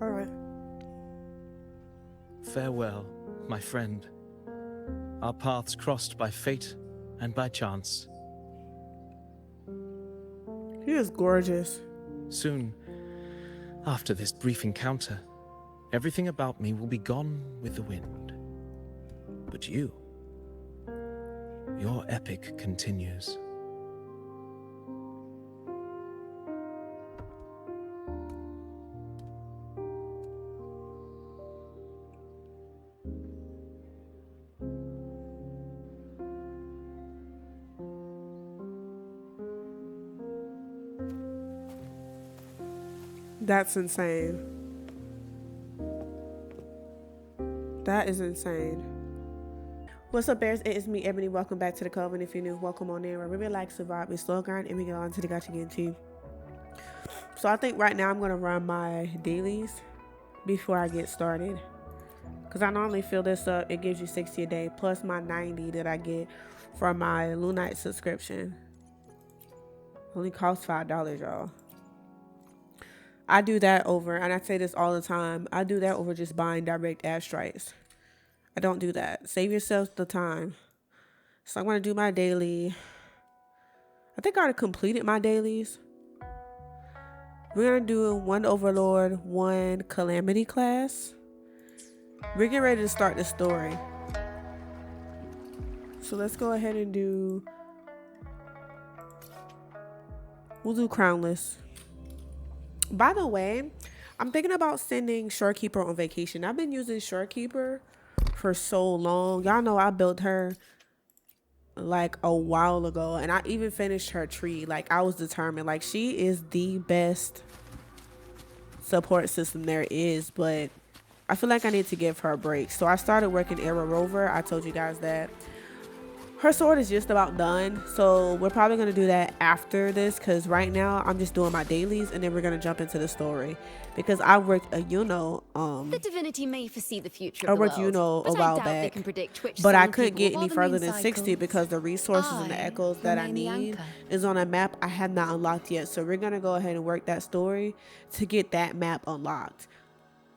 All right. Farewell, my friend. Our paths crossed by fate and by chance. He is gorgeous. Soon, after this brief encounter, everything about me will be gone with the wind. But you, your epic continues. That's insane. That is insane. What's up, bears? It is me, Ebony. Welcome back to the Coven. If you're new, welcome on in. Where we relax, survive, we slow grind, and we get on to the gacha game too. So I think right now I'm gonna run my dailies before I get started, because I normally fill this up. It gives you 60 a day plus my 90 that I get from my Lunite subscription. Only costs $5, y'all. I do that over, and I say this all the time, I do that over just buying direct ad strikes. I don't do that. Save yourself the time. So I'm going to do my daily. I think I already completed my dailies. We're going to do one Overlord, one Calamity class. We're getting ready to start the story. So let's go ahead and do... We'll do Crownless. By the way, I'm thinking about sending Shorekeeper on vacation. I've been using Shorekeeper for so long. Y'all know I built her like a while ago, and I even finished her tree. Like, I was determined. Like, she is the best support system there is, but I feel like I need to give her a break. So I started working Era Rover. I told you guys that. Her sword is just about done, so we're probably going to do that after this, because right now I'm just doing my dailies, and then we're going to jump into the story, because I worked a the divinity may foresee the future I of the worked world, a but while I doubt they back, can predict which but I song couldn't people get will any the further moon than 60 cycles. because the resources and the echoes that I remain the need anchor. is on a map I have not unlocked yet. So we're going to go ahead and work that story to get that map unlocked.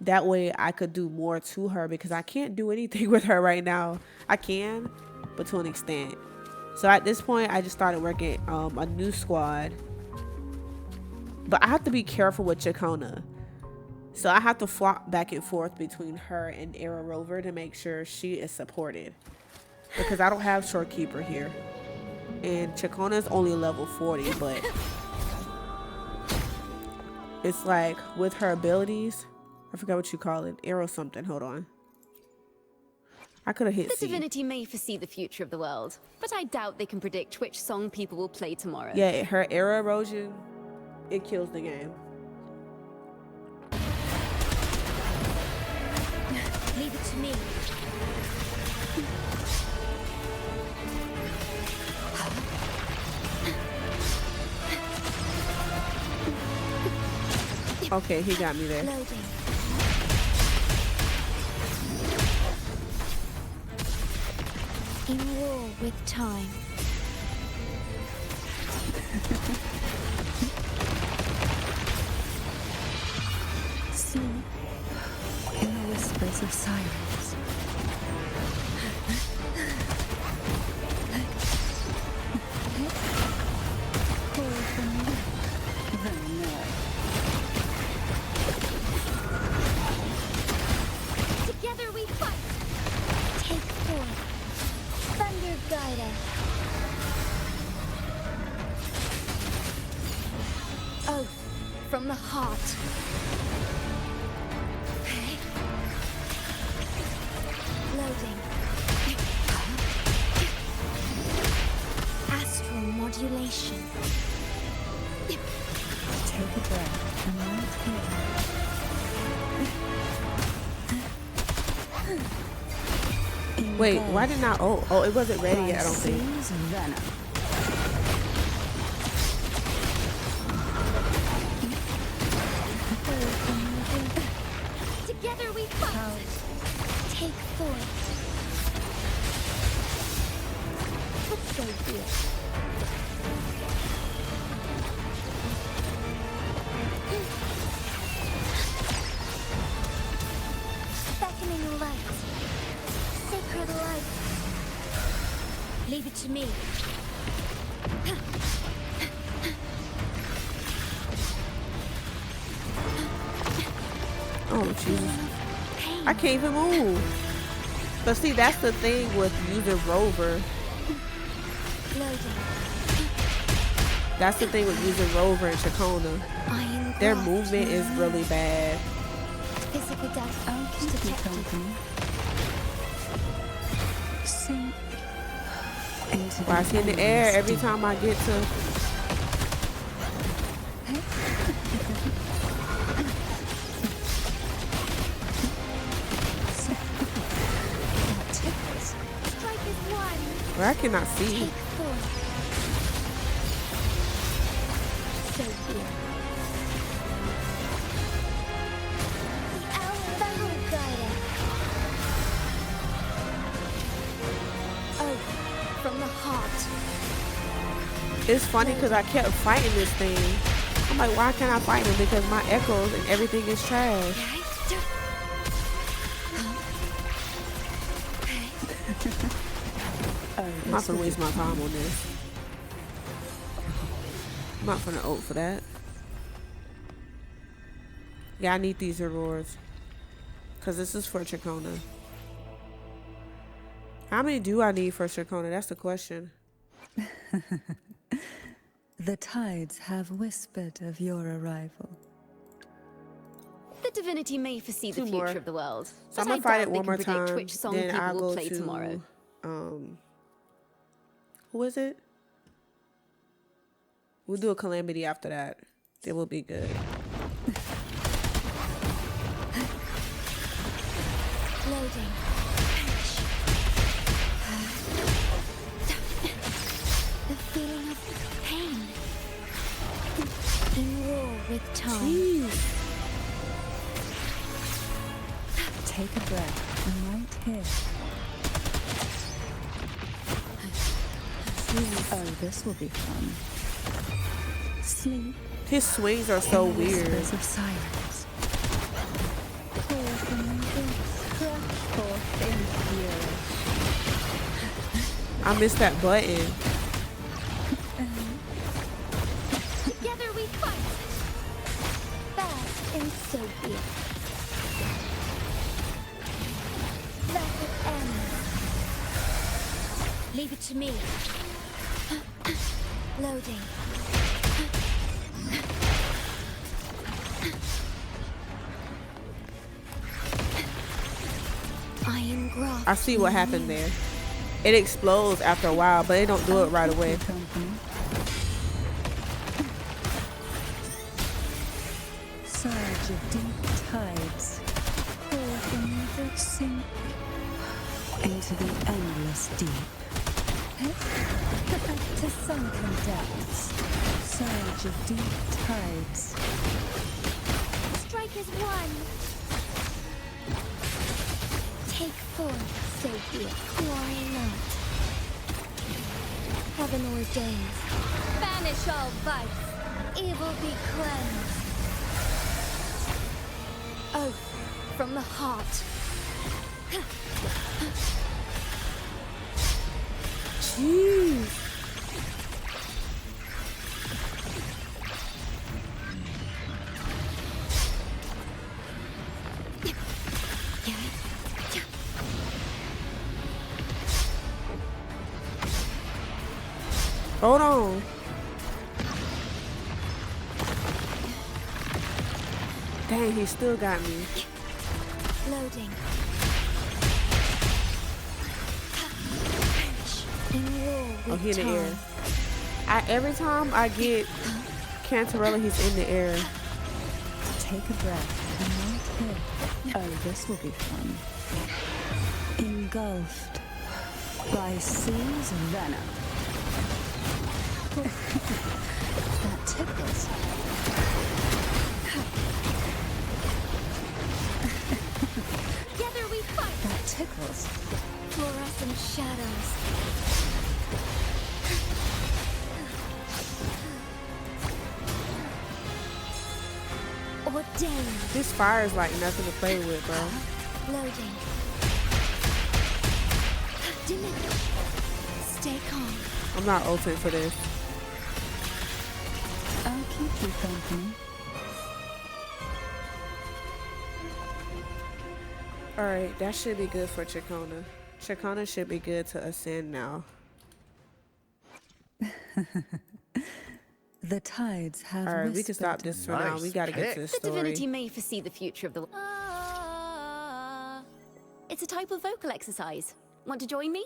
That way I could do more to her, because I can't do anything with her right now. I can, but to an extent. So at this point, I just started working a new squad. But I have to be careful with Chacona. So I have to flop back and forth between her and Era Rover to make sure she is supported. Because I don't have Shorekeeper here. And Chacona is only level 40, but it's like with her abilities, I forgot what you call it. Arrow something. Hold on. I could have hit The C. divinity may foresee the future of the world, but I doubt they can predict which song people will play tomorrow. Yeah, her era erosion, it kills the game. Leave it to me. Okay, he got me there. Loading. In war with time. Sleep in the whispers of silence. Call for me, then more. Together we fight. Take forth. Thunder guide us. Oath from the heart. Loading. Astral modulation. Take a breath and right here. Wait, why didn't I? Oh, it wasn't ready yet, I don't think. Venom. Together we fight. Take forth. Let's go here. fight. Sacred life. Leave it to me. Oh, Jesus. I can't even move. But see, that's the thing with using Rover. That's the thing with using Rover and Chacona. Their movement is really bad. Physical death. I'll keep you company. Sink into Well, I see in the air every time I get to. Well, I cannot see. From the heart. It's funny because I kept fighting this thing. I'm like, why can't I fight him? Because my echoes and everything is trash. I'm not gonna waste my time on this. I'm not gonna ult for that. Yeah, I need these rewards. Because this is for Chacona. How many do I need for Chacona? That's the question. The tides have whispered of your arrival. The divinity may foresee the Two future more. of the world. So I'm but I gonna fight doubt it they one can more predict time. which song Then people I'll will go play to tomorrow. Who is it? We'll do a calamity after that. It will be good. Loading. The feeling of pain. In war with time. Jeez. Take a breath and right here. Oh, this will be fun. Sleep. His swings are so weird. Whispers of silence. Forth in this, crash forth in fury. I missed that button. Together we fight. Fast and so be it. Let it end. Leave it to me. Loading. Iron grasp. I see what happened there. It explodes after a while, but they don't do it right away. Surge of deep tides. Forth in the sink into the endless deep. To sunken depths. Surge of deep tides. Strike is one. Take forth, so be it. Glory not. Heaven ordains. Banish all vice. Evil be cleansed. Oath from the heart. Jeez. Hold on. Dang, he still got me. Loading. Oh, he in the air. Every time I get Cantarella, he's in the air. Take a breath and right here. Oh, this will be fun. Engulfed by sea's venom. That tickles. Together we fight. That tickles. Fluorescent shadows. Ordained. This fire is like nothing to play with, bro. Loading. Deliver. Stay calm. I'm not ulting for this. I'll keep you company. Alright, that should be good for Chacona. Chacona should be good to ascend now. The tides have Alright, we can whispered. stop this for now. We gotta get to the The divinity story. may foresee the future of the... It's a type of vocal exercise. Want to join me?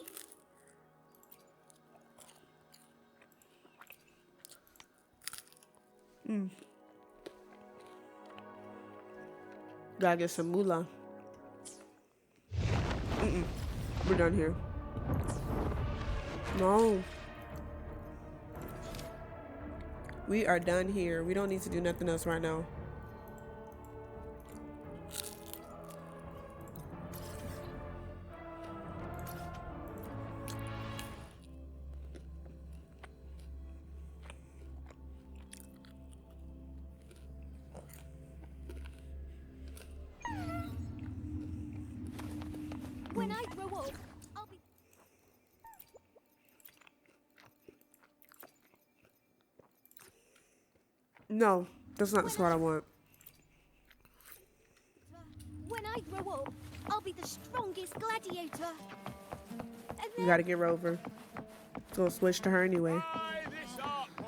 Gotta get some moolah. We're done here. No. We are done here. We don't need to do nothing else right now. When I grow up, I'll be... No, that's not what I want. When I grow up, I'll be the strongest gladiator. And You gotta get Rover. So we'll switch to her anyway. By this art form,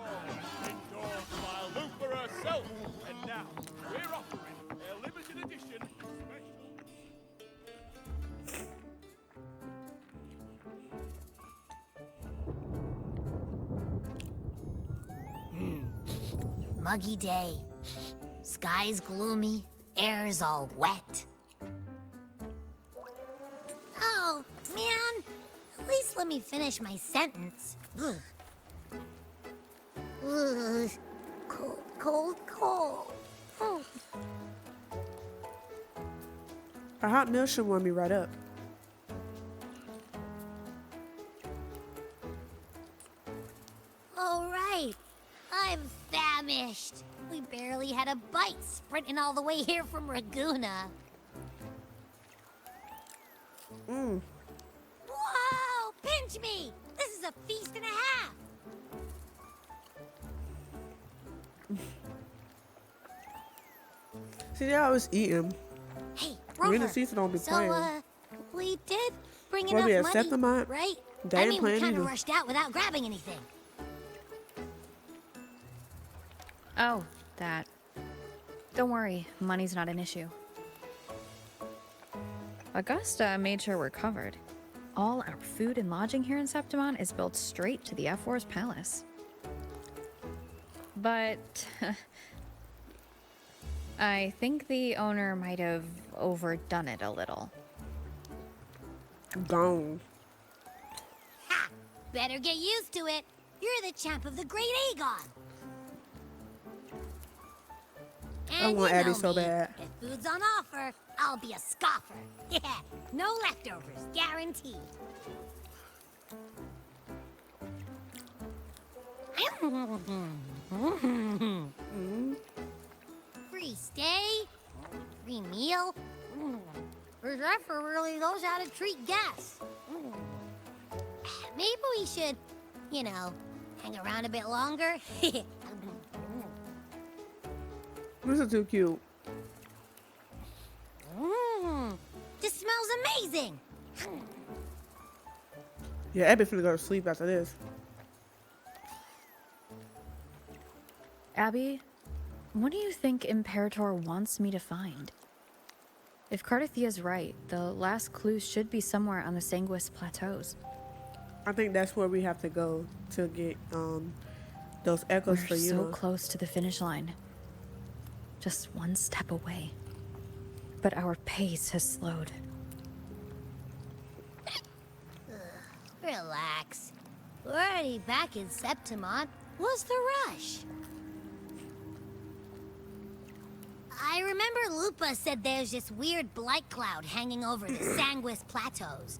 endorsed by Lupa herself. And now, we're offering a limited edition special. Muggy day. Sky's gloomy, air's all wet. Oh, man. At least let me finish my sentence. Ugh. Ugh. Cold, cold, cold. Oh. A hot meal should warm me right up. All right. I'm famished. We barely had a bite sprinting all the way here from Raguna. Whoa! Pinch me! This is a feast and a half! See, they always eat him. Hey, Really, Rover, Caesar don't be so, playing. we did bring Well, we enough accept them, money, Aunt. right? They I ain't mean, we playing kind of either. rushed out without grabbing anything. Oh, that. Don't worry, money's not an issue. Augusta made sure we're covered. All our food and lodging here in Septimon is built straight to the F-War's palace. But I think the owner might have overdone it a little. Gone. Ha! Better get used to it. You're the champ of the Great Aegon. I And want you Abby know so me. bad. If food's on offer, I'll be a scoffer. Yeah, no leftovers, guaranteed. Free stay, free meal. The Zephyr really knows how to treat guests. Maybe we should, you know, hang around a bit longer. This is too cute. This smells amazing. Yeah, Abby finna go to sleep after this. Abby, what do you think Imperator wants me to find? If Cardathia's right, the last clue should be somewhere on the Sanguis Plateaus. I think that's where we have to go to get those echoes for We're you. so close to the finish line. Just one step away. But our pace has slowed. Relax. We're already back in Septimon. What's the rush? I remember Lupa said there's this weird blight cloud hanging over the Sanguis Plateaus.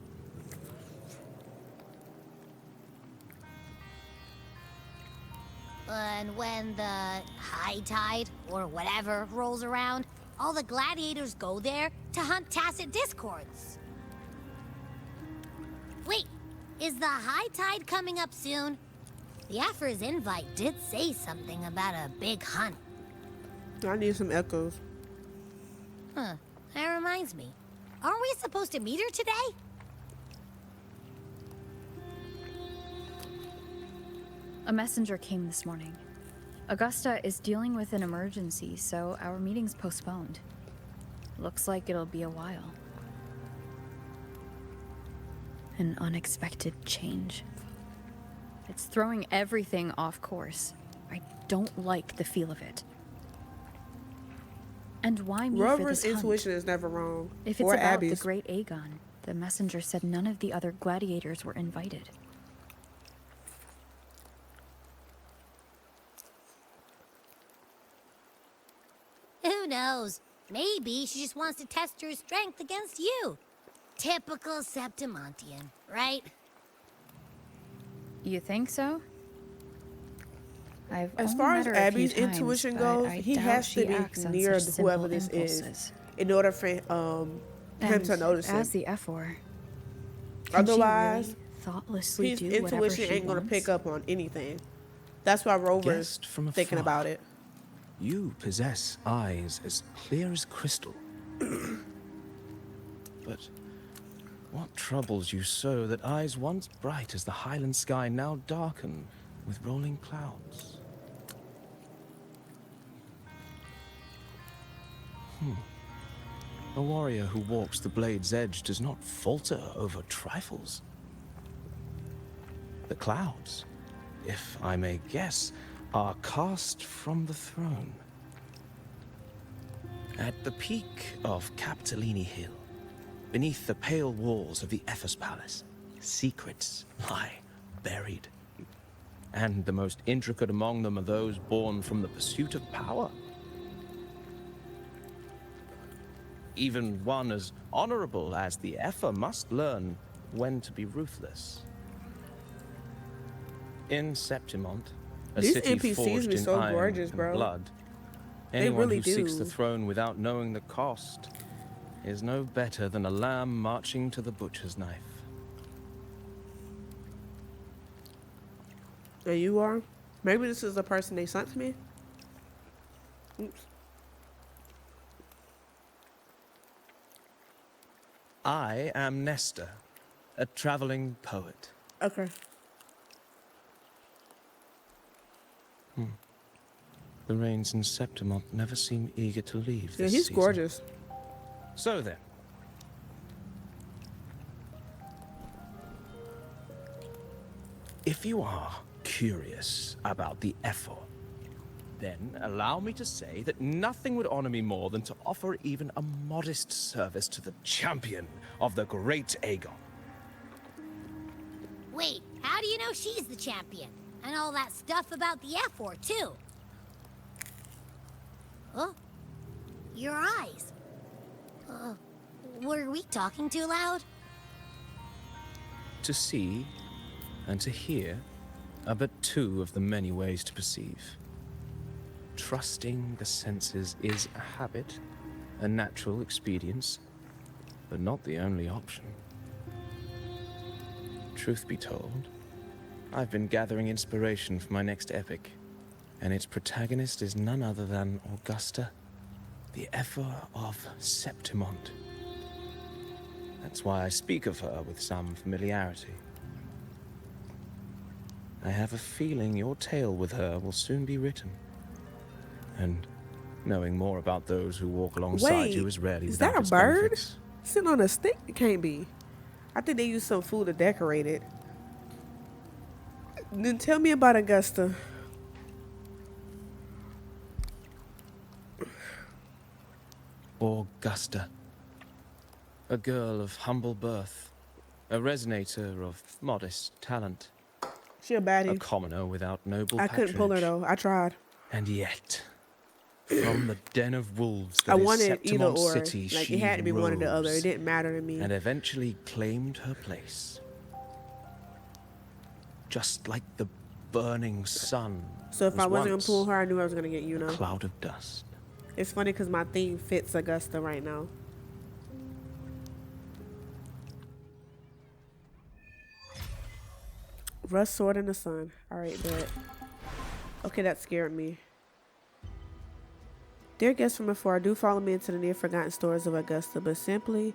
And when the high tide, or whatever, rolls around, all the gladiators go there to hunt tacit discords. Wait, Is the high tide coming up soon? The Afra's invite did say something about a big hunt. I need some echoes. Huh. That reminds me. Aren't we supposed to meet her today? A messenger came this morning. Augusta is dealing with an emergency, so our meeting's postponed. Looks like it'll be a while. An unexpected change. It's throwing everything off course. I don't like the feel of it. And why me for Rover's this intuition hunt? is never wrong. If it's Or about Abby's. the great Aegon, the messenger said none of the other gladiators were invited. Who knows? Maybe she just wants to test her strength against you. Typical Septimontian, right? You think so? As only far met as her a few Abby's times, intuition but goes, I he doubt has she to acts be on near such whoever simple this is impulses. in order for him And to notice as it. the F4, Otherwise, really thoughtlessly his do whatever intuition she ain't gonna wants? pick up on anything. That's why Rover's Guessed from thinking afar. about it. You possess eyes as clear as crystal. But what troubles you so that eyes once bright as the highland sky now darken with rolling clouds? A warrior who walks the blade's edge does not falter over trifles. The clouds, if I may guess, are cast from the throne. At the peak of Capitolini Hill, beneath the pale walls of the Ephes Palace, secrets lie buried. And the most intricate among them are those born from the pursuit of power. Even one as honorable as the Epher must learn when to be ruthless. In Septimont, a These city NPCs forged be in so iron gorgeous, and bro. blood, They anyone really who seeks do. the throne without knowing the cost is no better than a lamb marching to the butcher's knife. And you are? Maybe this is the person they sent to me? Oops. I am Nestor, a traveling poet. Okay. The rains in Septimont never seem eager to leave Yeah, this he's season. gorgeous. So then, if you are curious about the Epher, then allow me to say that nothing would honor me more than to offer even a modest service to the champion of the great Aegon. Wait, how do you know she's the champion? And all that stuff about the F4, too. Oh, your eyes. Were we talking too loud? To see and to hear are but two of the many ways to perceive. Trusting the senses is a habit, a natural expedience, but not the only option. Truth be told, I've been gathering inspiration for my next epic, and its protagonist is none other than Augusta, the Epher of Septimont. That's why I speak of her with some familiarity. I have a feeling your tale with her will soon be written. And knowing more about those who walk alongside Wait, you is rarely is without that a its bird? benefits. Sitting on a stick? It can't be. I think they used some food to decorate it. Then tell me about Augusta. Augusta. A girl of humble birth. A resonator of modest talent. She a A baddie. commoner without noble I couldn't pull her patronage. though. I tried. And yet, from the den of wolves that I is wanted either Septimont or. City, Like she it had to be one or the other. It rose didn't matter to me. and eventually claimed her place. Just like the burning sun. So if was I wasn't gonna once pull her, I knew I was gonna get you a know. cloud of dust. It's funny because my theme fits Augusta right now. Rust sword in the sun. Alright, bet. Okay, that scared me. Dear guests from afar, do follow me into the near forgotten stories of Augusta, but simply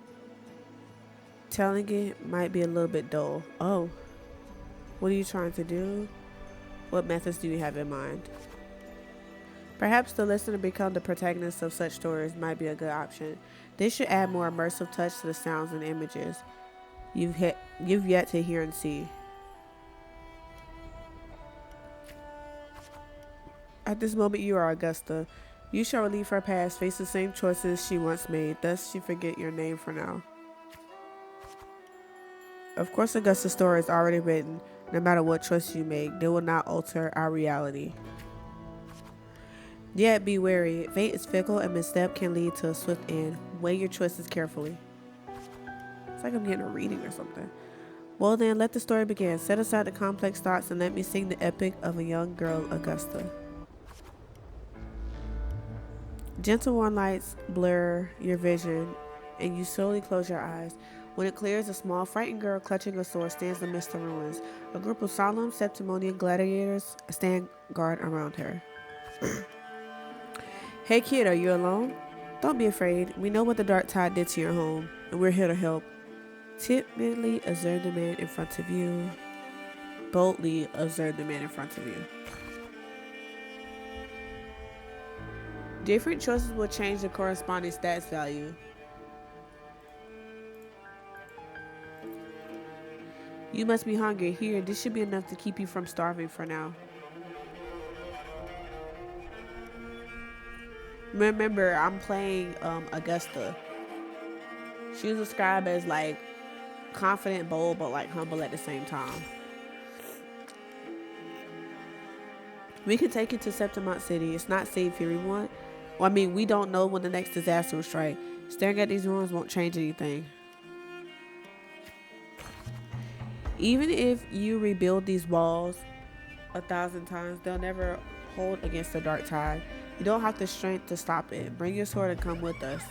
telling it might be a little bit dull. Oh. What are you trying to do? What methods do you have in mind? Perhaps the listener become the protagonist of such stories might be a good option. This should add more immersive touch to the sounds and images you've yet to hear and see. At this moment you are Augusta. You shall relieve her past, face the same choices she once made, thus she forget your name for now. Of course Augusta's story is already written. No matter what choice you make, they will not alter our reality. Yet be wary, fate is fickle and misstep can lead to a swift end. Weigh your choices carefully. It's like I'm getting a reading or something. Well then, let the story begin. Set aside the complex thoughts and let me sing the epic of a young girl, Augusta. Gentle warm lights blur your vision and you slowly close your eyes. When it clears, a small, frightened girl clutching a sword stands amidst the ruins. A group of solemn Septimonian gladiators stand guard around her. Hey kid, are you alone? Don't be afraid. We know what the dark tide did to your home, and we're here to help. Timidly observe the man in front of you. Boldly observe the man in front of you. Different choices will change the corresponding stats value. You must be hungry. Here, this should be enough to keep you from starving for now. Remember, I'm playing Augusta. She was described as like confident, bold, but like humble at the same time. We can take it to Septimont City. It's not safe here. We don't know when the next disaster will strike. Staring at these ruins won't change anything. Even if you rebuild these walls 1,000 times, they'll never hold against the dark tide. You don't have the strength to stop it. Bring your sword and come with us.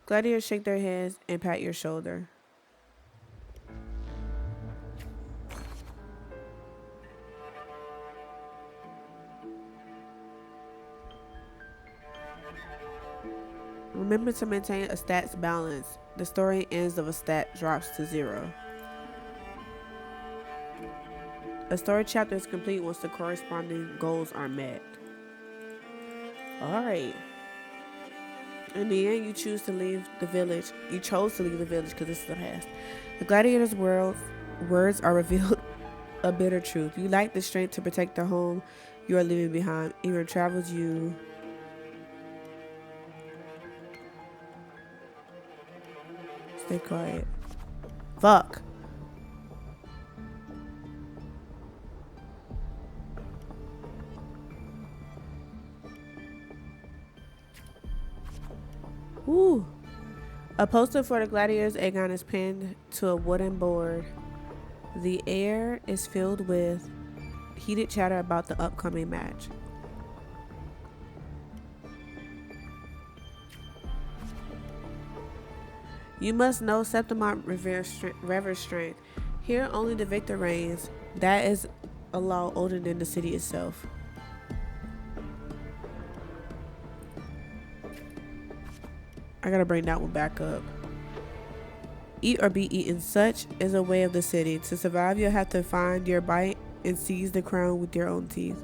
Gladiators shake their heads and pat your shoulder. Remember to maintain a stats balance. The story ends if a stat drops to 0. A story chapter is complete once the corresponding goals are met. Alright. In the end, you chose to leave the village because this is the past. The gladiators' words are revealed a bitter truth. You lack the strength to protect the home you are leaving behind. Even travels you... Stay quiet. Fuck. Ooh. A poster for the gladiators Aegon is pinned to a wooden board. The air is filled with heated chatter about the upcoming match. You must know Septimont reveres strength. Here only the victor reigns. That is a law older than the city itself. I gotta bring that one back up. Eat or be eaten. Such is a way of the city. To survive, you'll have to find your bite and seize the crown with your own teeth.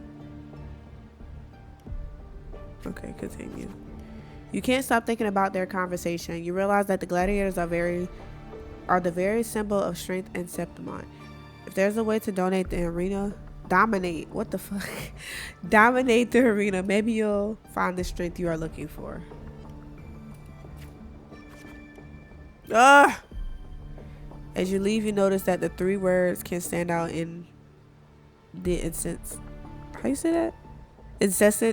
Okay, continue. You can't stop thinking about their conversation. You realize that the gladiators are the very symbol of strength in Septimont. If there's a way to dominate the arena, maybe you'll find the strength you are looking for. As you leave, you notice that the 3 words can stand out in the incessant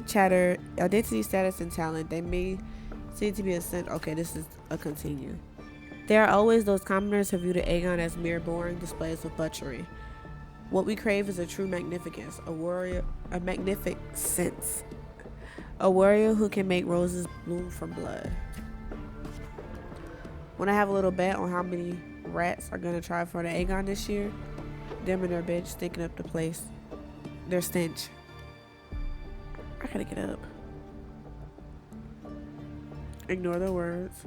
chatter, identity, status, and talent. They may seem to be a sense. Okay, this is a continue. There are always those commoners who view the Aegon as mere boring displays of butchery. What we crave is a true magnificence, a warrior who can make roses bloom from blood. When I have a little bet on how many rats are gonna try for the Aegon this year, them and their bitch stinking up the place. Their stench. I gotta get up. Ignore the words.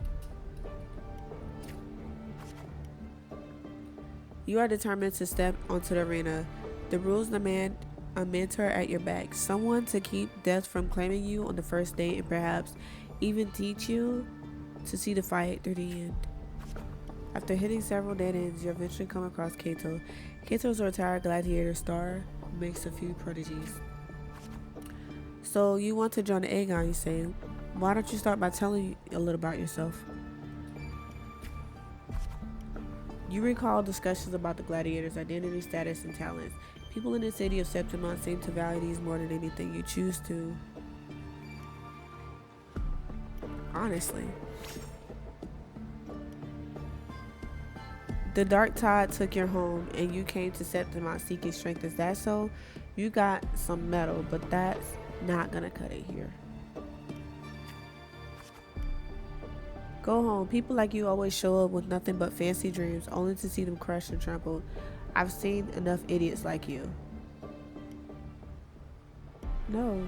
You are determined to step onto the arena. The rules demand a mentor at your back, someone to keep death from claiming you on the first date, and perhaps even teach you to see the fight through the end. After hitting several dead ends, you eventually come across Kato. Kato is a retired gladiator star who makes a few prodigies. So you want to join the Aegon, you say. Why don't you start by telling a little about yourself? You recall discussions about the gladiators' identity, status, and talents. People in the city of Septimont seem to value these more than anything you choose to. Honestly. The dark tide took your home and you came to Septimont seeking strength. Is that so? You got some metal, but that's not gonna cut it here. Go home. People like you always show up with nothing but fancy dreams, only to see them crushed and trampled. I've seen enough idiots like you. No.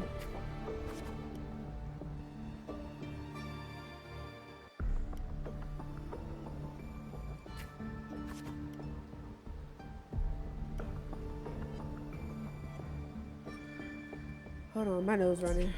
Hold on, my nose running.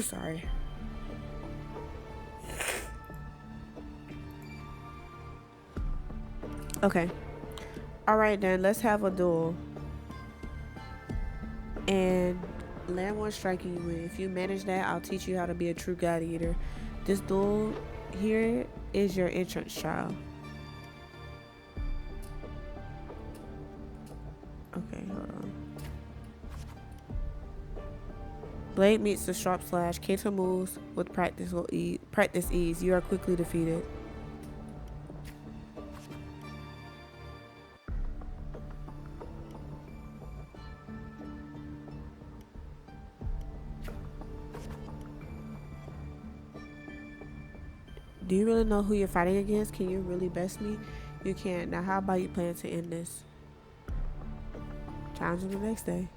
Sorry. Okay. Alright then, let's have a duel. And land one striking you win. If you manage that, I'll teach you how to be a true gladiator. This duel here is your entrance trial. Okay, hold on. Blade meets the sharp slash. Kato moves with practice ease. You are quickly defeated. Do you really know who you're fighting against? Can you really best me? You can't. Now how about you plan to end this? Challenge him the next day.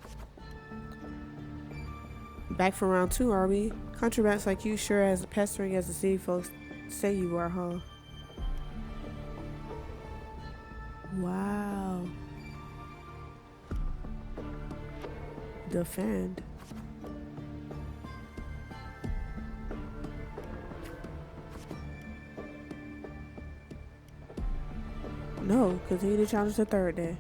Back for round 2, are we? Country rats like you sure as pestering as the city folks say you are, huh? Wow. Defend. No, continue to challenge the third day.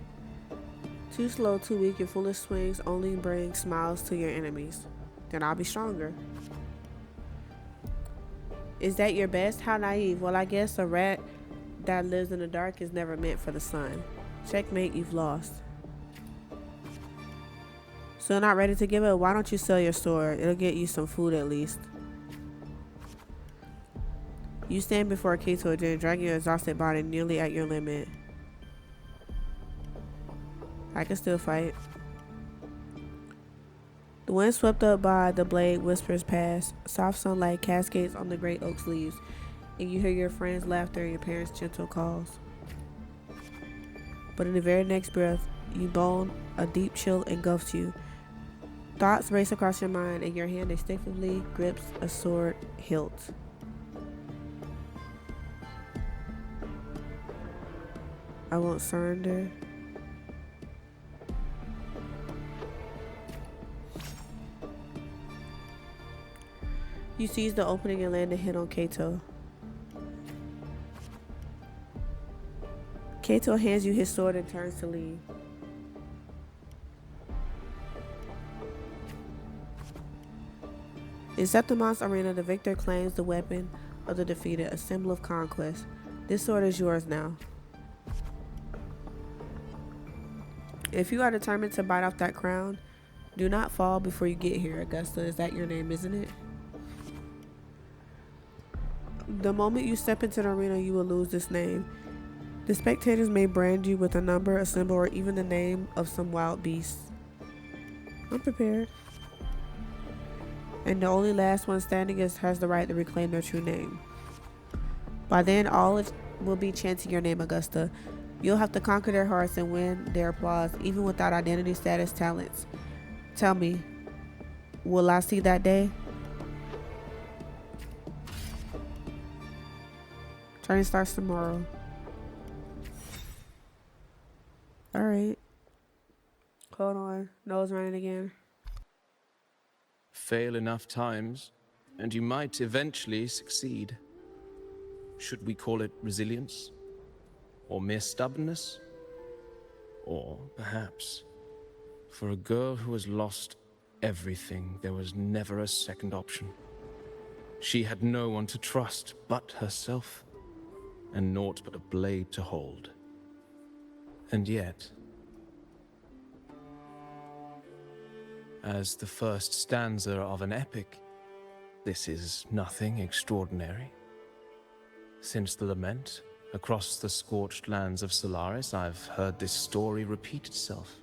Too slow, too weak, your foolish swings only bring smiles to your enemies. Then I'll be stronger. Is that your best? How naive. Well, I guess a rat that lives in the dark is never meant for the sun. Checkmate, you've lost. Still not ready to give up? Why don't you sell your sword? It'll get you some food at least. You stand before Kato again, dragging your exhausted body nearly at your limit. I can still fight. The wind swept up by the blade whispers past. Soft sunlight cascades on the great oak's leaves, and you hear your friends' laughter and your parents' gentle calls. But in the very next breath, you bone, a deep chill engulfs you. Thoughts race across your mind, and your hand instinctively grips a sword hilt. I won't surrender. You seize the opening and land a hit on Kato. Kato hands you his sword and turns to leave. In Septimont's arena, the victor claims the weapon of the defeated, a symbol of conquest. This sword is yours now. If you are determined to bite off that crown, do not fall before you get here. Augusta, is that your name, isn't it? The moment you step into the arena, you will lose this name. The spectators may brand you with a number, a symbol, or even the name of some wild beast. I'm prepared. And the only last one standing has the right to reclaim their true name. By then, all will be chanting your name, Augusta. You'll have to conquer their hearts and win their applause, even without identity, status, talents. Tell me, will I see that day? Training starts tomorrow. Alright. Hold on. Nose running again. Fail enough times, and you might eventually succeed. Should we call it resilience? Or mere stubbornness? Or perhaps, for a girl who has lost everything, there was never a second option. She had no one to trust but herself, and naught but a blade to hold. And yet, as the first stanza of an epic, this is nothing extraordinary. Since the lament, across the scorched lands of Solaris, I've heard this story repeat itself,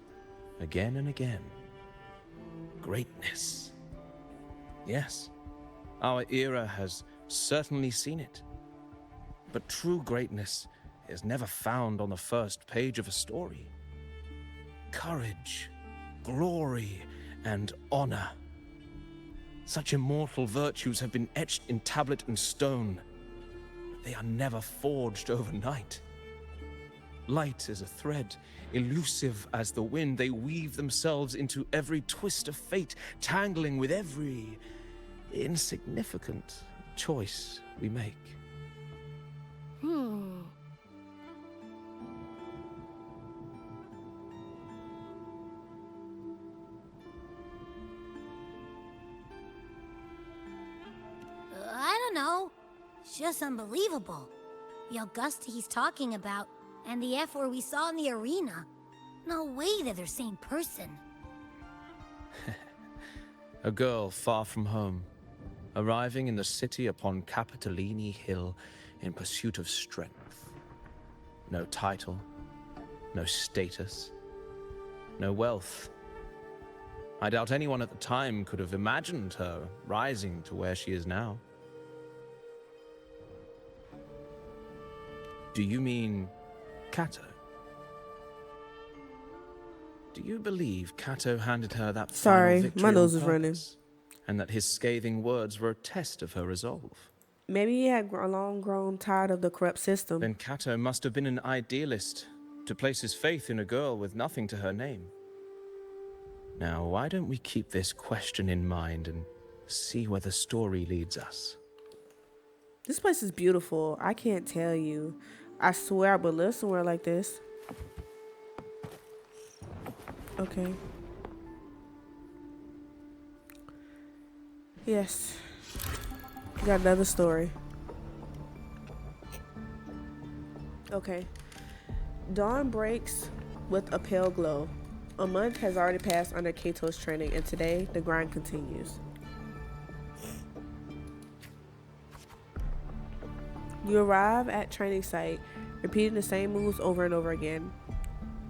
again and again. Greatness. Yes, our era has certainly seen it. But true greatness is never found on the first page of a story. Courage, glory, and honor. Such immortal virtues have been etched in tablet and stone. They are never forged overnight. Light as a thread, elusive as the wind, they weave themselves into every twist of fate, tangling with every insignificant choice we make. I don't know. It's just unbelievable. The Augusta he's talking about, and the F-word we saw in the arena. No way they're the same person. A girl far from home, arriving in the city upon Capitolini Hill in pursuit of strength. No title, no status, no wealth. I doubt anyone at the time could have imagined her rising to where she is now. Do you mean Kato? Do you believe Kato handed her that final victory my nose on is running. purpose, and that his scathing words were a test of her resolve? Maybe he had long grown tired of the corrupt system. Then Kato must have been an idealist, to place his faith in a girl with nothing to her name. Now, why don't we keep this question in mind and see where the story leads us? This place is beautiful. I can't tell you. I swear I would live somewhere like this. Okay. Yes. We got another story. Okay. Dawn breaks with a pale glow. A month has already passed under Kato's training, and today the grind continues. You arrive at training site, repeating the same moves over and over again.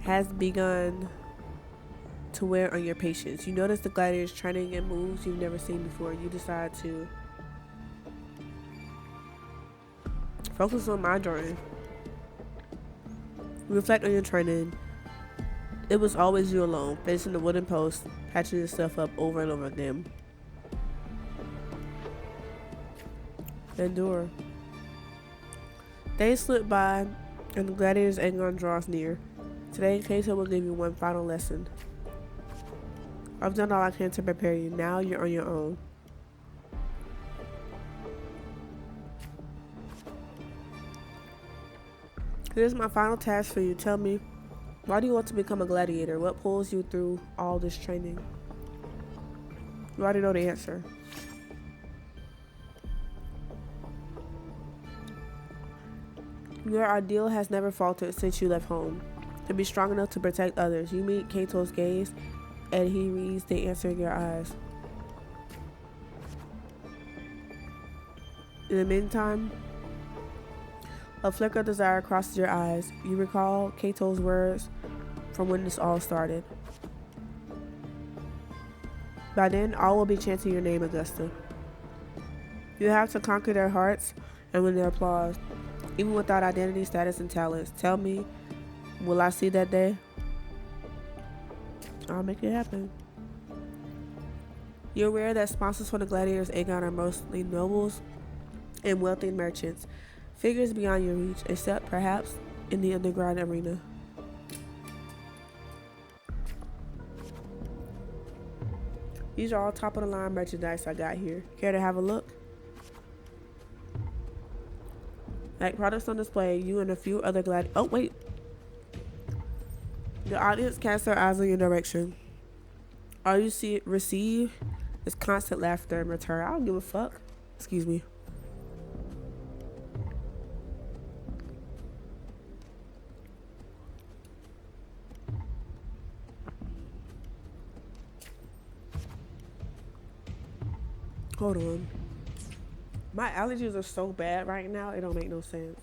Has begun to wear on your patience. You notice the gladiators training in moves you've never seen before. You decide to focus on my drawing. Reflect on your training. It was always you alone, facing the wooden post, patching yourself up over and over again. Endure. Days slip by, and the gladiator's Aegon draws near. Today, Kato will give you one final lesson. I've done all I can to prepare you. Now you're on your own. Here's my final task for you. Tell me, why do you want to become a gladiator? What pulls you through all this training? You already know the answer. Your ideal has never faltered since you left home. To be strong enough to protect others. You meet Kato's gaze, and he reads the answer in your eyes. In the meantime, A flicker of desire crosses your eyes. You recall Kato's words from when this all started. By then, all will be chanting your name, Augusta. You have to conquer their hearts and win their applause, even without identity, status, and talents. Tell me, will I see that day? I'll make it happen. You're aware that sponsors for the Gladiators Aegon are mostly nobles and wealthy merchants, figures beyond your reach, except perhaps in the underground arena. These are all top of the line merchandise I got here. Care to have a look? Like products on display, you and a few other oh wait. The audience casts their eyes in your direction. All you receive is constant laughter in return. I don't give a fuck. Excuse me. Hold on. My allergies are so bad right now, it don't make no sense.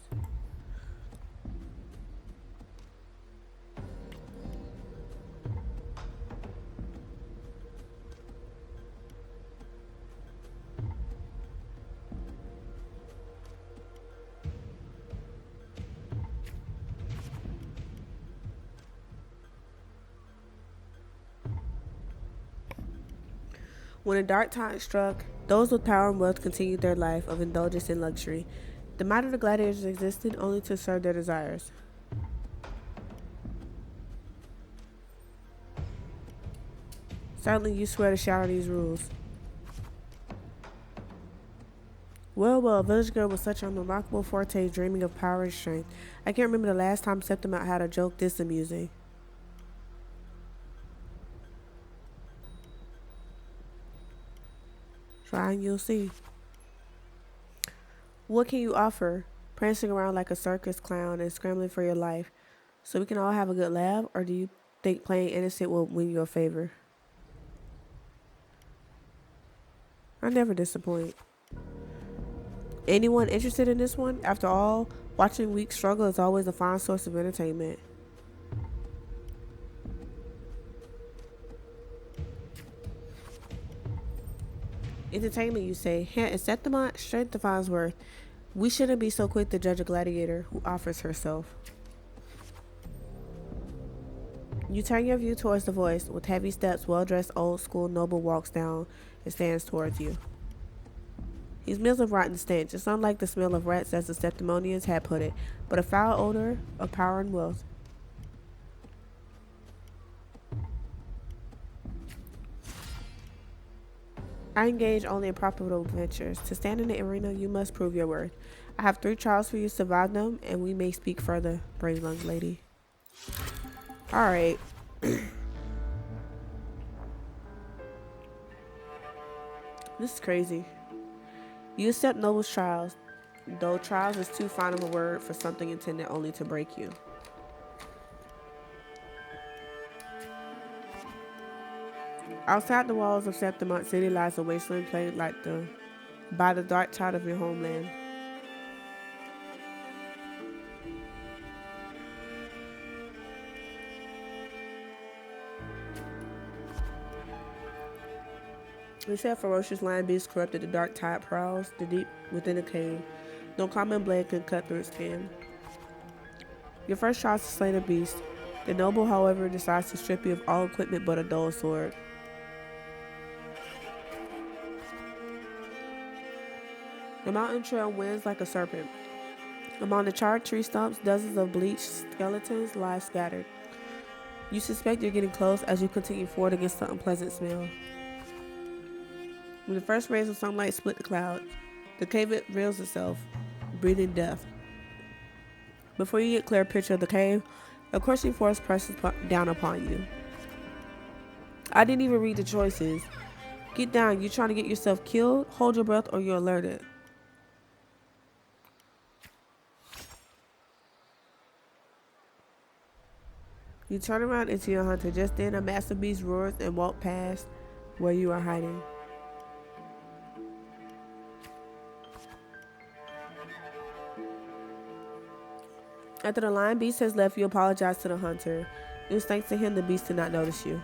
When a dark time struck, those with power and wealth continued their life of indulgence and luxury. The might of the gladiators existed only to serve their desires. Certainly you swear to shatter these rules. Well, village girl with such a remarkable forte dreaming of power and strength. I can't remember the last time Septimont had a joke this amusing. Try and you'll see. What can you offer? Prancing around like a circus clown and scrambling for your life so we can all have a good laugh? Or do you think playing innocent will win you a favor? I never disappoint. Anyone interested in this one? After all, watching weak struggle is always a fine source of entertainment. Entertainment, you say? In Septimont, strength defines worth. We shouldn't be so quick to judge a gladiator who offers herself. You turn your view towards the voice. With heavy steps, well-dressed, old-school noble walks down and stands towards you. He smells of rotten stench. It's unlike the smell of rats as the Septimonians had put it, but a foul odor of power and wealth. I engage only in profitable ventures. To stand in the arena, you must prove your worth. I have 3 trials for you. Survive them, and we may speak further, brave young lady. Alright. This is crazy. You accept Noble's trials, though trials is too fine of a word for something intended only to break you. Outside the walls of Septimont City lies a wasteland plagued by the dark tide of your homeland. We said ferocious lion beasts corrupted the dark tide prowls, the deep within a cave. No common blade can cut through its skin. Your first trial is to slay the beast. The noble, however, decides to strip you of all equipment but a dull sword. The mountain trail winds like a serpent. Among the charred tree stumps, dozens of bleached skeletons lie scattered. You suspect you're getting close as you continue forward against the unpleasant smell. When the first rays of sunlight split the clouds, the cave reveals itself, breathing death. Before you get a clear picture of the cave, a crushing force presses down upon you. I didn't even read the choices. Get down. You trying to get yourself killed? Hold your breath or you're alerted. You turn around into your hunter. Just then, a massive beast roars and walks past where you are hiding. After the lion beast has left, you apologize to the hunter. It was thanks to him the beast did not notice you.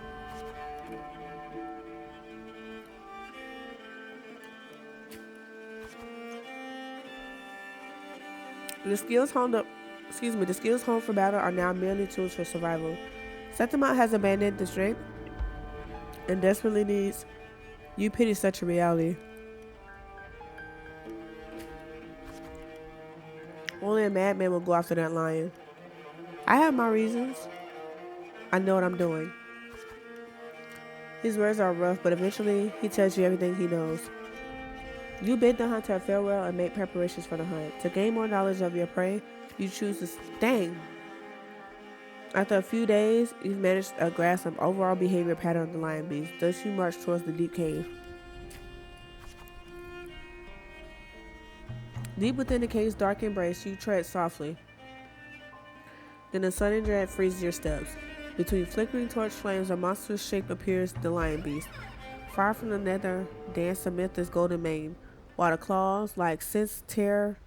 The skills honed for battle are now merely tools for survival. Septimont has abandoned the strength and desperately needs you. Pity such a reality. Only a madman will go after that lion. I have my reasons. I know what I'm doing. His words are rough, but eventually he tells you everything he knows. You bid the hunter farewell and make preparations for the hunt. To gain more knowledge of your prey, you choose to sting. After a few days, you've managed to grasp some overall behavior pattern of the lion beast. Thus you march towards the deep cave. Deep within the cave's dark embrace, you tread softly. Then a sudden dread freezes your steps. Between flickering torch flames, a monstrous shape appears, the lion beast. Far from the nether dance amidst his golden mane, while the claws, like scents, tear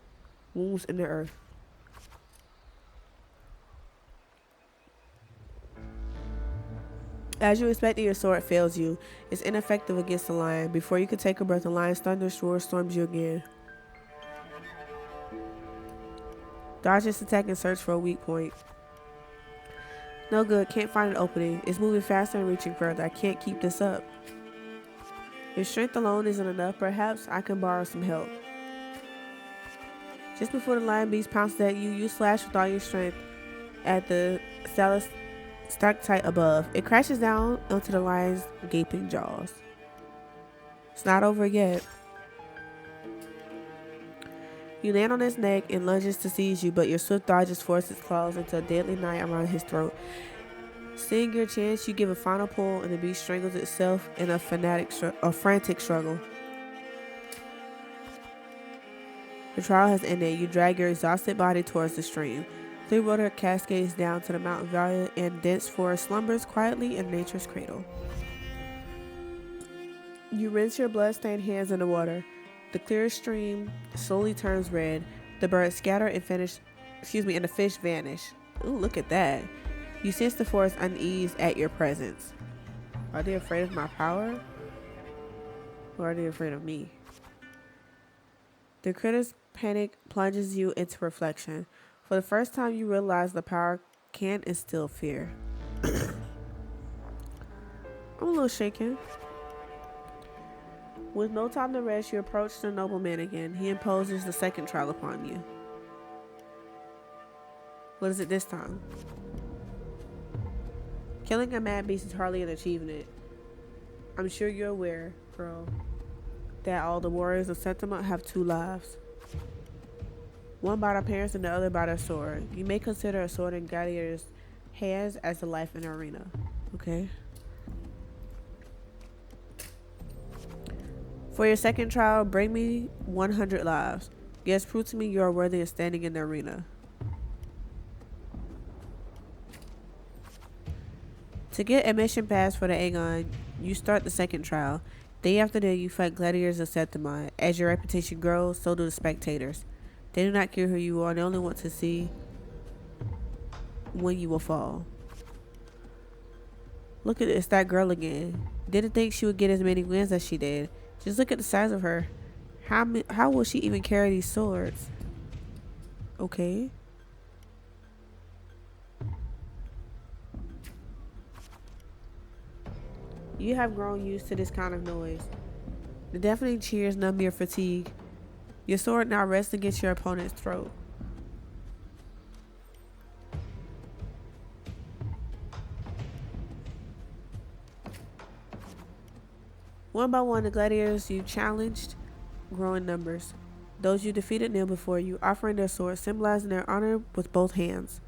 wounds in the earth. As you expected, your sword fails you. It's ineffective against the lion. Before you can take a breath, the lion's thunderous roar storms you again. Dodge its attack and search for a weak point. No good, can't find an opening. It's moving faster and reaching further. I can't keep this up. If strength alone isn't enough, perhaps I can borrow some help. Just before the lion beast pounces at you, you slash with all your strength at the stalactite above. It crashes down onto the lion's gaping jaws. It's not over yet. You land on his neck and lunges to seize you, but your swift dodges force its claws into a deadly knot around his throat. Seeing your chance, you give a final pull, and the beast strangles itself in a frantic struggle. The trial has ended. You drag your exhausted body towards the stream. Clear water cascades down to the mountain valley, and dense forest slumbers quietly in nature's cradle. You rinse your blood-stained hands in the water. The clear stream slowly turns red. The birds scatter and the fish vanish. Ooh, look at that. You sense the forest unease at your presence. Are they afraid of my power? Or are they afraid of me? The critter's panic plunges you into reflection. For the first time, you realize the power can instill fear. I'm a little shaken. With no time to rest, you approach the nobleman again. He imposes the second trial upon you. What is it this time? Killing a mad beast is hardly an achievement. I'm sure you're aware, girl, that all the warriors of Septimont have two lives. One by their parents and the other by their sword. You may consider a sword in gladiator's hands as the life in an arena. Okay? For your second trial, bring me 100 lives. Yes, prove to me you are worthy of standing in the arena. To get admission pass for the Aegon, you start the second trial. Day after day, you fight gladiators of Septimont. As your reputation grows, so do the spectators. They do not care who you are. They only want to see when you will fall. Look at this, that girl again. Didn't think she would get as many wins as she did. Just look at the size of her. How will she even carry these swords? Okay. You have grown used to this kind of noise. The deafening cheers numb your fatigue. Your sword now rests against your opponent's throat. One by one, the gladiators you challenged grow in numbers. Those you defeated kneel before you, offering their swords, symbolizing their honor with both hands.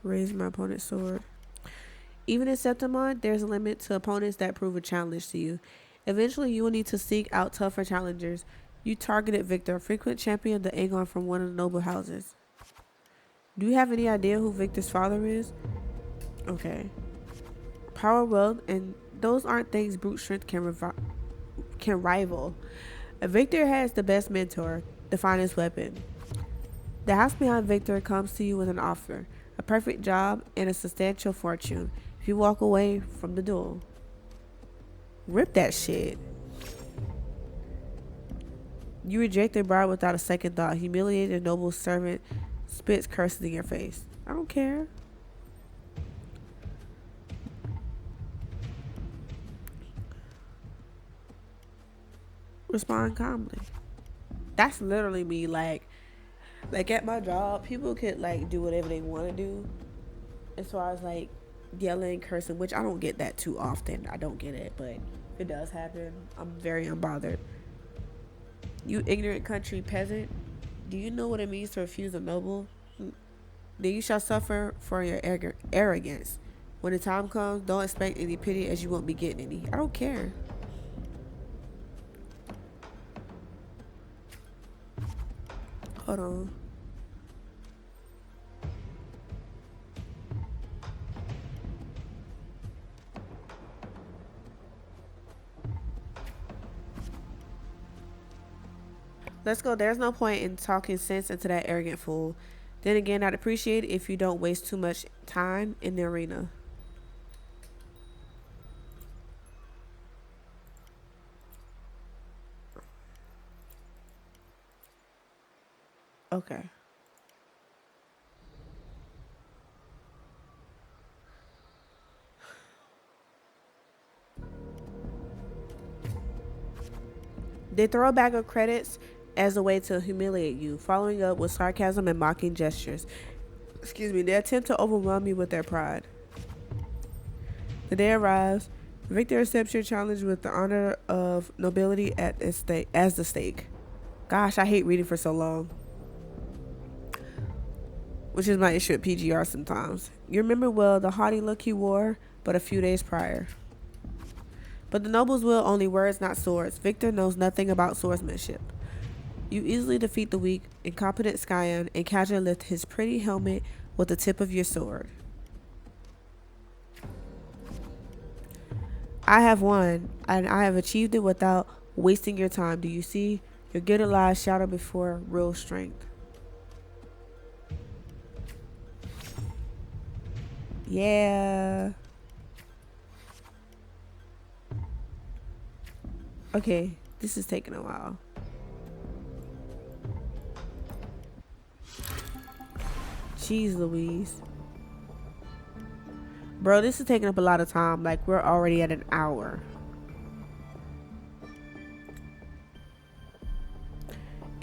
Raise my opponent's sword. Even in Septimont, there's a limit to opponents that prove a challenge to you. Eventually, you will need to seek out tougher challengers. You targeted Victor, a frequent champion of the Aegon from one of the noble houses. Do you have any idea who Victor's father is? Okay. Power, wealth, and those aren't things brute strength can rival. Victor has the best mentor, the finest weapon. The house behind Victor comes to you with an offer, a perfect job, and a substantial fortune if you walk away from the duel. Rip that shit. You reject the bribe without a second thought. Humiliated noble servant spits curses in your face. I don't care. Respond calmly. That's literally me. Like at my job, people could like do whatever they want to do as far as like yelling, cursing, which I don't get that too often. I don't get it, but if it does happen, I'm very unbothered. You ignorant country peasant, do you know what it means to refuse a noble? Then you shall suffer for your arrogance. When the time comes, don't expect any pity, as you won't be getting any. I don't care. Hold on. Let's go. There's no point in talking sense into that arrogant fool. Then again, I'd appreciate it if you don't waste too much time in the arena. Okay. They throw a bag of credits as a way to humiliate you, following up with sarcasm and mocking gestures. Excuse me, they attempt to overwhelm you with their pride. The day arrives. Victor accepts your challenge with the honor of nobility at as the stake. Gosh, I hate reading for so long, which is my issue at PGR sometimes. You remember well the haughty look he wore but a few days prior. But the nobles will only words, not swords. Victor knows nothing about swordsmanship. You easily defeat the weak, incompetent scion and casually lift his pretty helmet with the tip of your sword. I have won, and I have achieved it without wasting your time. Do you see? Your gilded lies shadow before real strength. Yeah. Okay, this is taking a while. Jeez Louise. Bro, this is taking up a lot of time. Like, we're already at an hour.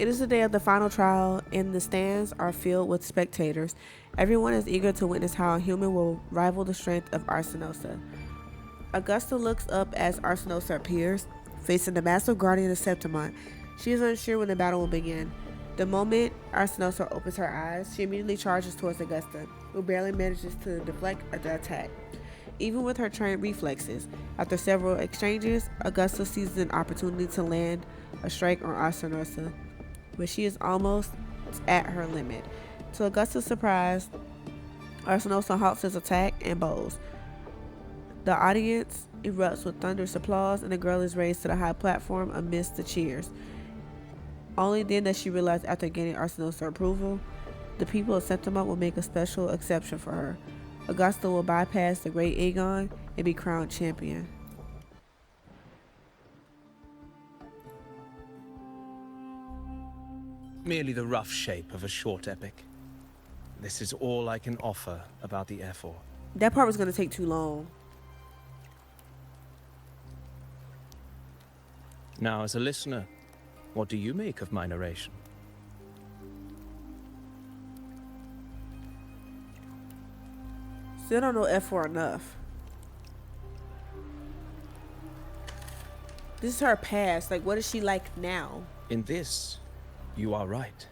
It is the day of the final trial, and the stands are filled with spectators. Everyone is eager to witness how a human will rival the strength of Arsinosa. Augusta looks up as Arsinosa appears, facing the massive guardian of Septimont. She is unsure when the battle will begin. The moment Arsinosa opens her eyes, she immediately charges towards Augusta, who barely manages to deflect the attack. Even with her trained reflexes, after several exchanges, Augusta seizes an opportunity to land a strike on Arsinosa, but she is almost at her limit. To Augusta's surprise, Arsinosa halts his attack and bows. The audience erupts with thunderous applause, and the girl is raised to the high platform amidst the cheers. Only then does she realize, after gaining Arsinosa's approval, the people of Septimont will make a special exception for her. Augusta will bypass the great Aegon and be crowned champion. Merely the rough shape of a short epic. This is all I can offer about the F4. That part was going to take too long. Now, as a listener, what do you make of my narration? Still don't know F4 enough. This is her past. Like, what is she like now? In this, you are right.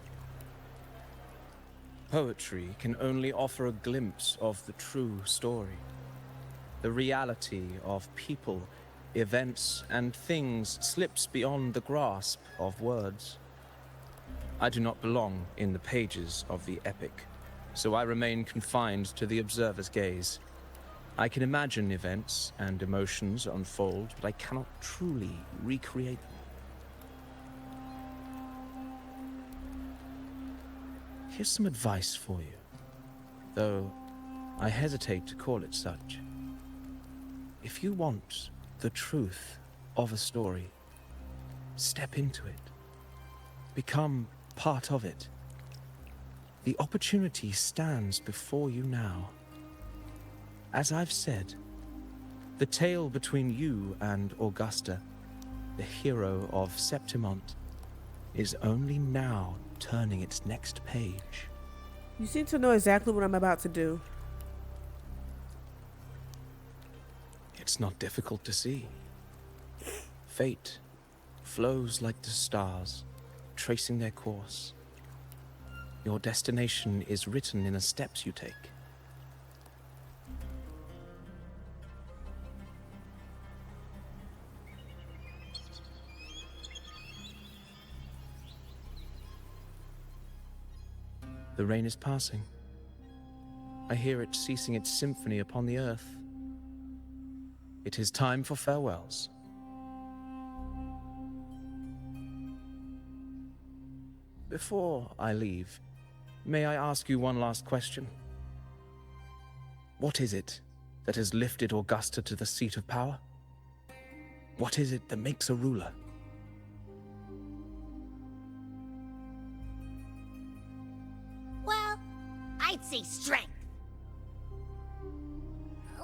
Poetry can only offer a glimpse of the true story. The reality of people, events, and things slips beyond the grasp of words. I do not belong in the pages of the epic, so I remain confined to the observer's gaze. I can imagine events and emotions unfold, but I cannot truly recreate them. Here's some advice for you, though I hesitate to call it such. If you want the truth of a story, step into it. Become part of it. The opportunity stands before you now. As I've said, the tale between you and Augusta, the hero of Septimont, is only now turning its next page. You seem to know exactly what I'm about to do. It's not difficult to see. Fate flows like the stars, tracing their course. Your destination is written in the steps you take. The rain is passing. I hear it ceasing its symphony upon the earth. It is time for farewells. Before I leave, may I ask you one last question? What is it that has lifted Augusta to the seat of power? What is it that makes a ruler? Well, I'd say strength.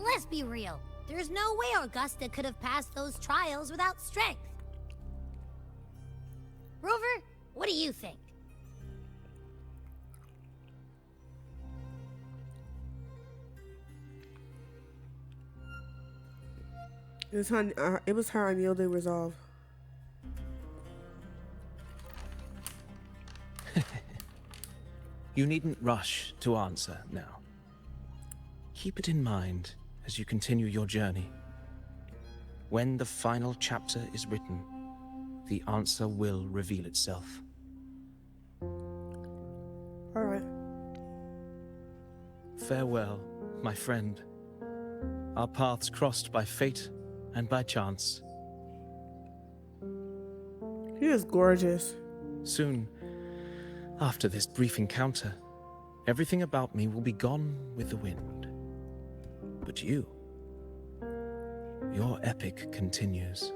Let's be real. There's no way Augusta could have passed those trials without strength. Rover, what do you think? It was her unyielding resolve. You needn't rush to answer now. Keep it in mind as you continue your journey. When the final chapter is written, the answer will reveal itself. All right. Farewell, my friend. Our paths crossed by fate and by chance. He is gorgeous. Soon, after this brief encounter, everything about me will be gone with the wind. But you, your epic continues.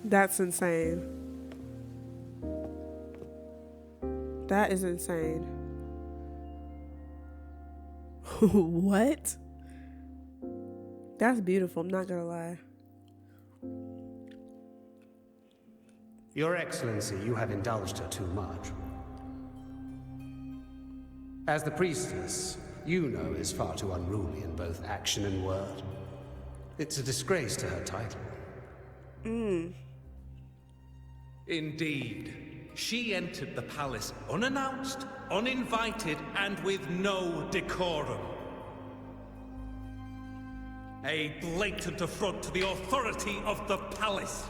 That's insane. That is insane. What? That's beautiful, I'm not gonna lie. Your Excellency, you have indulged her too much. As the priestess, you know is far too unruly in both action and word. It's a disgrace to her title. Indeed. She entered the palace unannounced, uninvited, and with no decorum. A blatant affront to the authority of the palace.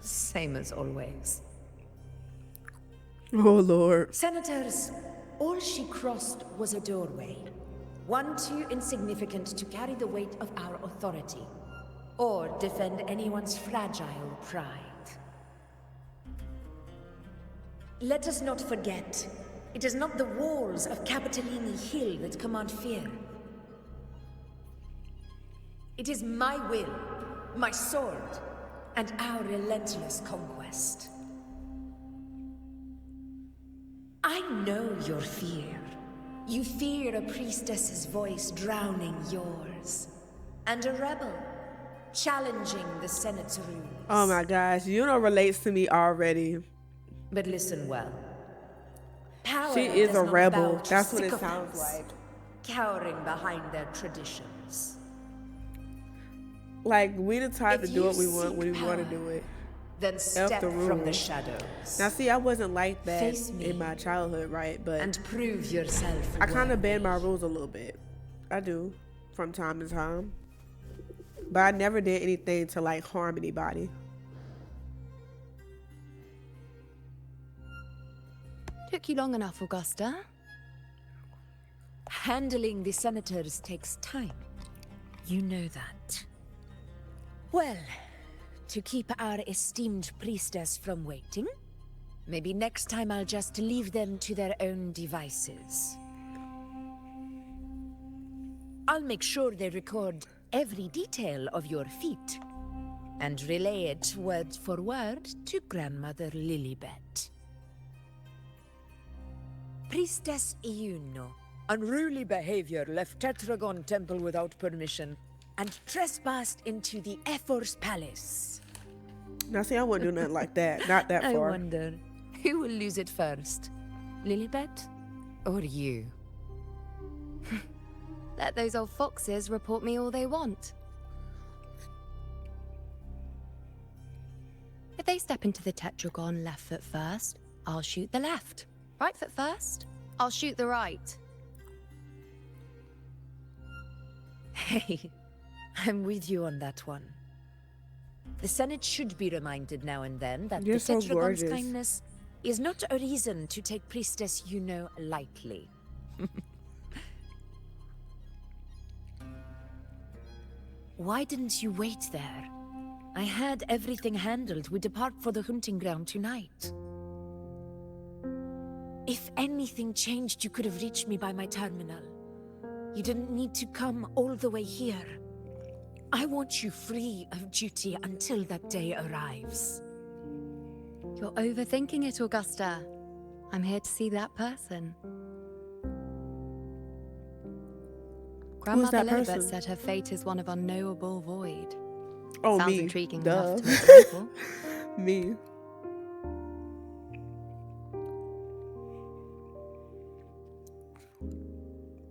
Same as always. Oh, Lord. Senators, all she crossed was a doorway. One too insignificant to carry the weight of our authority, or defend anyone's fragile pride. Let us not forget, it is not the walls of Capitolini Hill that command fear. It is my will, my sword, and our relentless conquest. I know your fear. You fear a priestess's voice drowning yours, and a rebel challenging the Senate's rules. Oh my gosh, you know relates to me already. But listen well. Power She is does a not rebel. bow to That's what it sounds sycophants, like. cowering behind their traditions. Like, we the type If to do what we you want when we seek want to power, do it. Then step the from the rules. shadows. Now, see, I wasn't like that Face me in my childhood, right? But and prove yourself. I kind of bend my rules a little bit. I do, from time to time. But I never did anything to like harm anybody. Took you long enough, Augusta. Handling the senators takes time. You know that. Well, to keep our esteemed priestess from waiting, maybe next time I'll just leave them to their own devices. I'll make sure they record every detail of your feat and relay it word for word to Grandmother Lilibet. Priestess Iuno. Unruly behavior left Tetragon Temple without permission and trespassed into the Ephor's palace. Now, see, I wouldn't do nothing like that. Not that far. I wonder, who will lose it first? Lilibet or you? Let those old foxes report me all they want. If they step into the tetragon left foot first, I'll shoot the left. Right foot first, I'll shoot the right. Hey, I'm with you on that one. The Senate should be reminded now and then that You're the so Tetragon's gorgeous. kindness is not a reason to take Priestess Yuno lightly. Why didn't you wait there? I had everything handled. We depart for the hunting ground tonight. If anything changed, you could have reached me by my terminal. You didn't need to come all the way here. I want you free of duty until that day arrives. You're overthinking it, Augusta. I'm here to see that person. Grandmother that Lilibet person? said her fate is one of unknowable void. Oh, Sounds me. intriguing Duh. enough to make people. Me.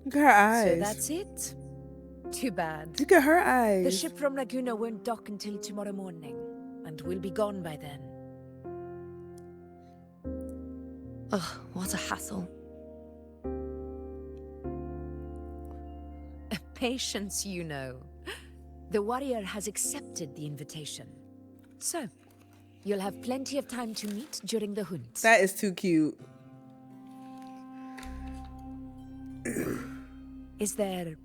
Look at her eyes. So that's it? Too bad. Look at her eyes. The ship from Laguna won't dock until tomorrow morning, and we'll be gone by then. Ugh, what a hassle. Patience, you know. The warrior has accepted the invitation. So, you'll have plenty of time to meet during the hunt. That is too cute. Is there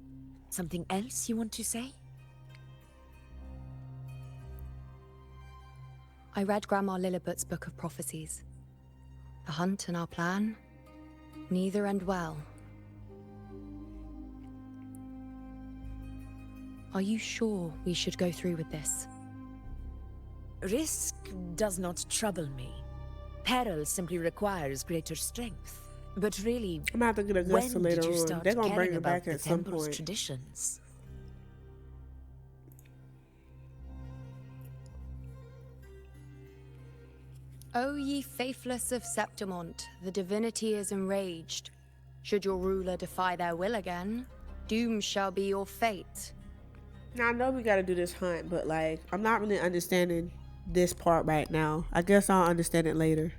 something else you want to say? I read Grandma Lilibet's Book of Prophecies. The hunt and our plan, neither end well. Are you sure we should go through with this? Risk does not trouble me. Peril simply requires greater strength. But really, I'm gonna have to get a when Augusta did later you on. start They're gonna caring bring her about back the at some temple's point. traditions? O ye faithless of Septimont, the divinity is enraged. Should your ruler defy their will again, doom shall be your fate. Now, I know we gotta do this hunt, but like, I'm not really understanding this part right now. I guess I'll understand it later.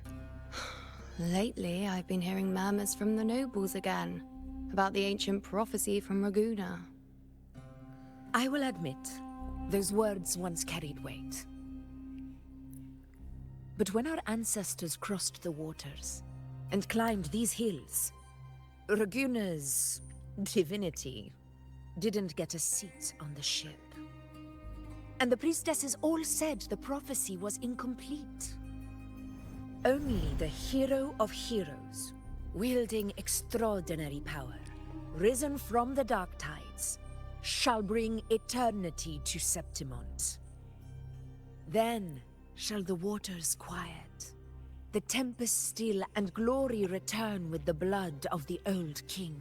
Lately, I've been hearing murmurs from the nobles again, about the ancient prophecy from Raguna. I will admit, those words once carried weight. But when our ancestors crossed the waters and climbed these hills, Raguna's divinity didn't get a seat on the ship. And the priestesses all said the prophecy was incomplete. Only the hero of heroes, wielding extraordinary power, risen from the dark tides, shall bring eternity to Septimont. Then shall the waters quiet, the tempest still, and glory return with the blood of the old king.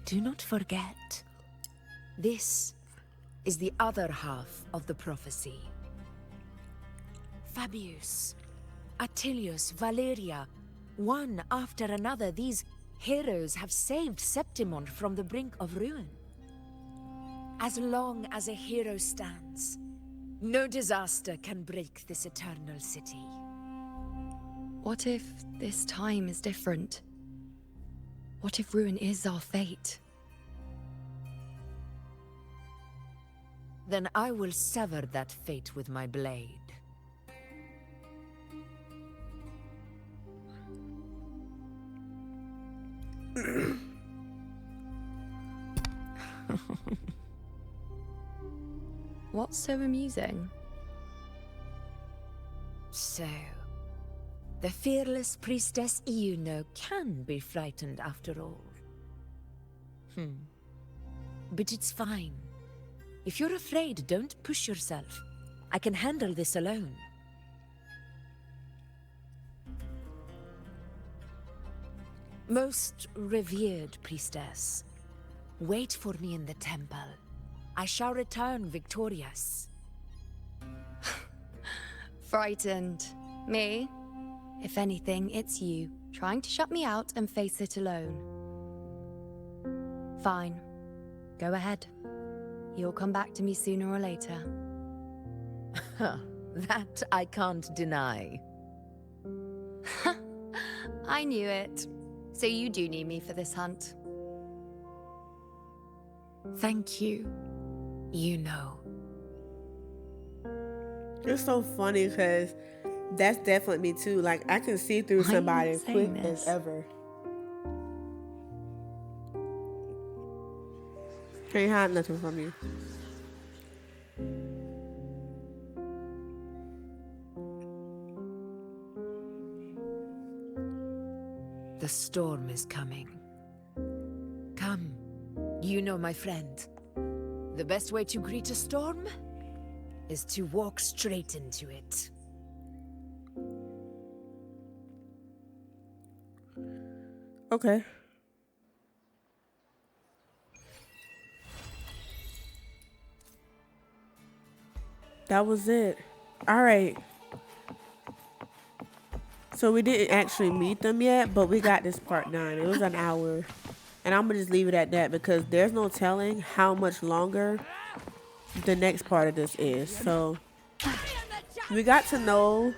Do not forget, this is the other half of the prophecy. Fabius, Attilius, Valeria, one after another, these heroes have saved Septimont from the brink of ruin. As long as a hero stands, No disaster can break this eternal city. What if this time is different? What if ruin is our fate? Then I will sever that fate with my blade. What's so amusing? So, the fearless priestess Yuno can be frightened after all. But it's fine. If you're afraid, don't push yourself. I can handle this alone. Most revered priestess, wait for me in the temple. I shall return victorious. Frightened. Me? If anything, it's you, trying to shut me out and face it alone. Fine. Go ahead. You'll come back to me sooner or later. That I can't deny. I knew it. So you do need me for this hunt. Thank you. You know. It's so funny because that's definitely me too. Like, I can see through somebody quick as ever. Can't hide nothing from you. The storm is coming. Come, you know my friend. The best way to greet a storm is to walk straight into it. Okay. That was it. All right. So we didn't actually meet them yet, but we got this part done. It was an hour. And I'm going to just leave it at that because there's no telling how much longer the next part of this is. So we got to know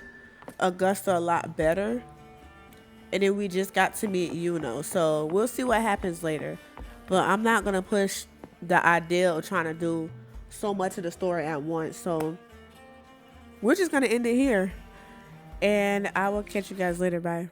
Augusta a lot better. And then we just got to meet Yuno. So we'll see what happens later. But I'm not going to push the idea of trying to do so much of the story at once. So we're just going to end it here. And I will catch you guys later. Bye.